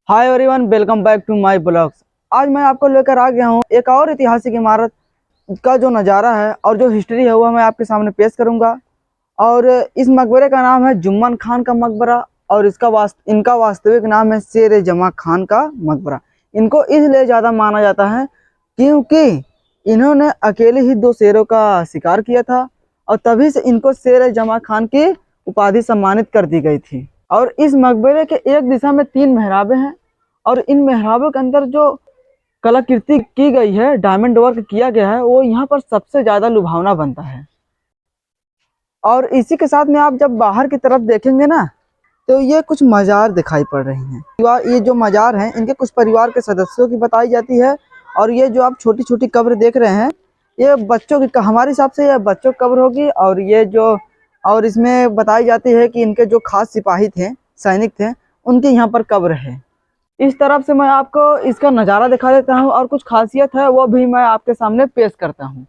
Hi everyone, welcome back to my blogs. आज मैं आपको लेकर आ गया हूँ एक और ऐतिहासिक इमारत का जो नज़ारा है और जो हिस्ट्री है वह मैं आपके सामने पेश करूँगा। और इस मकबरे का नाम है जुम्मन खान का मकबरा और इनका वास्तविक नाम है शेर जमा खान का मकबरा। इनको इसलिए ज़्यादा माना जाता है क्योंकि इन्होंने अकेले ही 2 शेरों का शिकार किया था और तभी से इनको शेर जमा खान की उपाधि सम्मानित कर दी गई थी। और इस मकबरे के एक दिशा में 3 मेहराबें हैं और इन मेहराबों के अंदर जो कलाकृति की गई है, डायमंड वर्क किया गया है, वो यहाँ पर सबसे ज़्यादा लुभावना बनता है। और इसी के साथ में आप जब बाहर की तरफ देखेंगे ना तो ये कुछ मज़ार दिखाई पड़ रही हैं। ये जो मज़ार हैं इनके कुछ परिवार के सदस्यों की बताई जाती है। और ये जो आप छोटी छोटी कब्र देख रहे हैं ये बच्चों की, हमारे हिसाब से ये बच्चों की कब्र होगी। और ये जो और इसमें बताई जाती है कि इनके जो खास सिपाही थे, सैनिक थे, उनके यहाँ पर कब्र है। इस तरफ से मैं आपको इसका नज़ारा दिखा देता हूँ और कुछ खासियत है वो भी मैं आपके सामने पेश करता हूँ।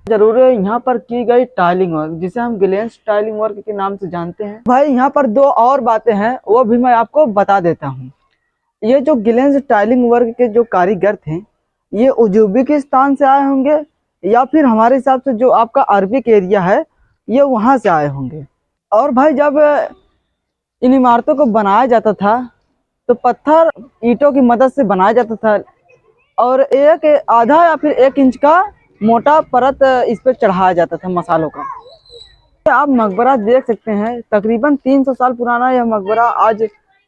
जरूर यहाँ पर की गई टाइलिंग वर्क, जिसे हम ग्लेंस टाइलिंग वर्क के नाम से जानते हैं। भाई यहाँ पर 2 और बातें हैं वो भी मैं आपको बता देता हूँ। ये जो ग्लेंस टाइलिंग वर्क के जो कारीगर थे ये उज्बेकिस्तान से आए होंगे या फिर हमारे हिसाब से जो आपका अरबिक एरिया है ये वहाँ से आए होंगे। और भाई जब इन इमारतों को बनाया जाता था तो पत्थर ईंटों की मदद से बनाया जाता था और एक आधा या फिर 1 इंच का मोटा परत इस पर चढ़ाया जाता था मसालों का। आप मकबरा देख सकते हैं, तकरीबन 300 साल पुराना यह मकबरा आज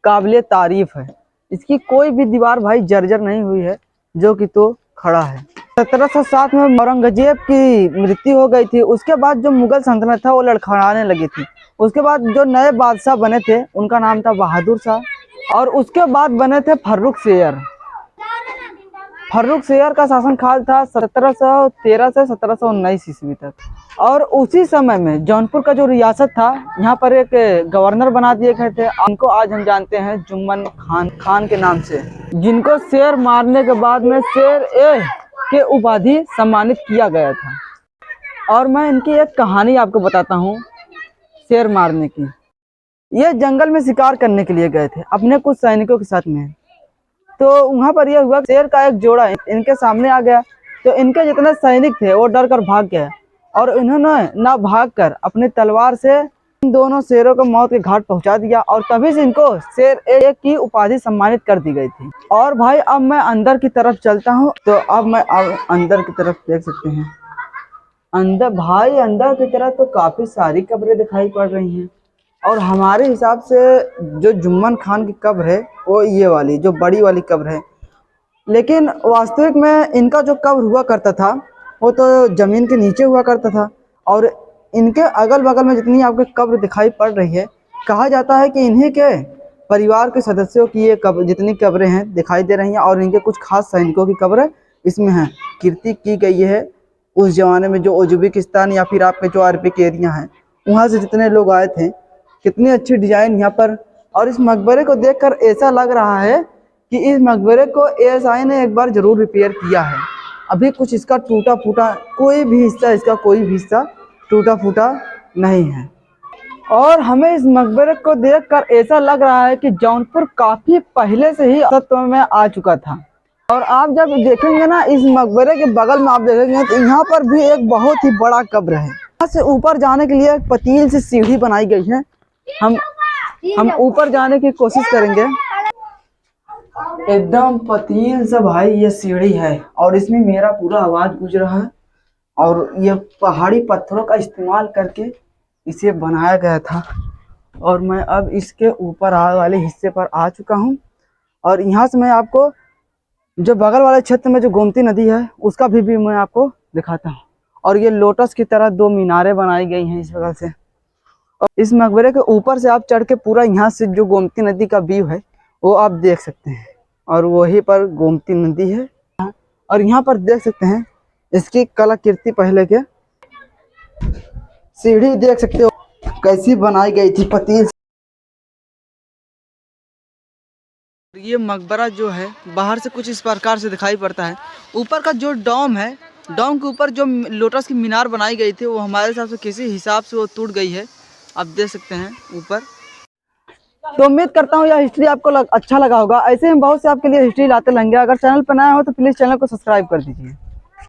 काबिले तारीफ है। इसकी कोई भी दीवार भाई जर्जर नहीं हुई है, जो कि तो खड़ा है। 1707 में औरंगजेब की मृत्यु हो गई थी। उसके बाद जो मुगल सल्तनत था वो लड़खड़ाने लगी थी। उसके बाद जो नए बादशाह बने थे उनका नाम था बहादुर शाह और उसके बाद बने थे फर्रुख शेर। फर्रुख शेर का शासनकाल था 1713 से 1719 ईस्वी तक। और उसी समय में जौनपुर का जो रियासत था यहाँ पर एक गवर्नर बना दिए गए थे। उनको आज हम जानते हैं जुम्मन खान के नाम से, जिनको शेर मारने के बाद में शेर ए के उपाधि सम्मानित किया गया था। और मैं इनकी एक कहानी आपको बताता हूँ शेर मारने की। ये जंगल में शिकार करने के लिए गए थे अपने कुछ सैनिकों के साथ में। तो वहाँ पर यह हुआ शेर का एक जोड़ा इनके सामने आ गया तो इनके जितने सैनिक थे वो डर कर भाग गए और इन्होंने ना भागकर अपनी तलवार से इन दोनों शेरों को मौत के घाट पहुंचा दिया और तभी से इनको शेर ए की उपाधि सम्मानित कर दी गई थी। और भाई अब मैं अंदर की तरफ चलता हूँ तो अब अंदर की तरफ देख सकते हैं। अंदर की तरफ तो काफी सारी कब्रें दिखाई पड़ रही हैं और हमारे हिसाब से जो जुम्मन खान की कब्र है वो ये वाली जो बड़ी वाली कब्र है। लेकिन वास्तविक में इनका जो कब्र हुआ करता था वो तो ज़मीन के नीचे हुआ करता था। और इनके अगल बगल में जितनी आपको कब्र दिखाई पड़ रही है, कहा जाता है कि इन्हीं के परिवार के सदस्यों की ये कब्र, जितनी कब्रें हैं दिखाई दे रही हैं और इनके कुछ खास सैनिकों की कब्र इसमें है। कीर्ति की गई है उस ज़माने में जो उज्बेकिस्तान या फिर आपके जो अरबिक एरिया हैं वहाँ से जितने लोग आए थे। कितनी अच्छी डिजाइन यहाँ पर। और इस मकबरे को देखकर ऐसा लग रहा है कि इस मकबरे को एएसआई ने एक बार जरूर रिपेयर किया है। अभी कुछ इसका टूटा फूटा कोई भी हिस्सा टूटा फूटा नहीं है। और हमें इस मकबरे को देखकर ऐसा लग रहा है कि जौनपुर काफी पहले से ही अस्तित्व में आ चुका था। और आप जब देखेंगे ना इस मकबरे के बगल में आप देखेंगे तो यहाँ पर भी एक बहुत ही बड़ा कब्र है। यहाँ से ऊपर जाने के लिए एक पतली सी सीढ़ी बनाई गई है। हम ऊपर जाने की कोशिश करेंगे। एकदम पतली सा भाई ये सीढ़ी है और इसमें मेरा पूरा आवाज गूंज रहा है। और ये पहाड़ी पत्थरों का इस्तेमाल करके इसे बनाया गया था। और मैं अब इसके ऊपर वाले हिस्से पर आ चुका हूँ और यहाँ से मैं आपको जो बगल वाले क्षेत्र में जो गोमती नदी है उसका भी मैं आपको दिखाता हूँ। और ये लोटस की तरह 2 मीनारें बनाई गई हैं इस बगल से। और इस मकबरे के ऊपर से आप चढ़ के पूरा यहाँ से जो गोमती नदी का व्यू है वो आप देख सकते हैं। और वहीं पर गोमती नदी है और यहाँ पर देख सकते हैं इसकी कलाकृति पहले के। सीढ़ी देख सकते हो कैसी बनाई गई थी पतील। ये मकबरा जो है बाहर से कुछ इस प्रकार से दिखाई पड़ता है। ऊपर का जो डोम है, डोम के ऊपर जो लोटस की मीनार बनाई गई थी वो हमारे हिसाब से किसी हिसाब से वो टूट गई है। आप देख सकते हैं ऊपर। तो उम्मीद करता हूँ यह हिस्ट्री आपको अच्छा लगा होगा। ऐसे हम बहुत से आपके लिए हिस्ट्री लाते रहेंगे। अगर चैनल पर नया हो तो प्लीज़ चैनल को सब्सक्राइब कर दीजिए।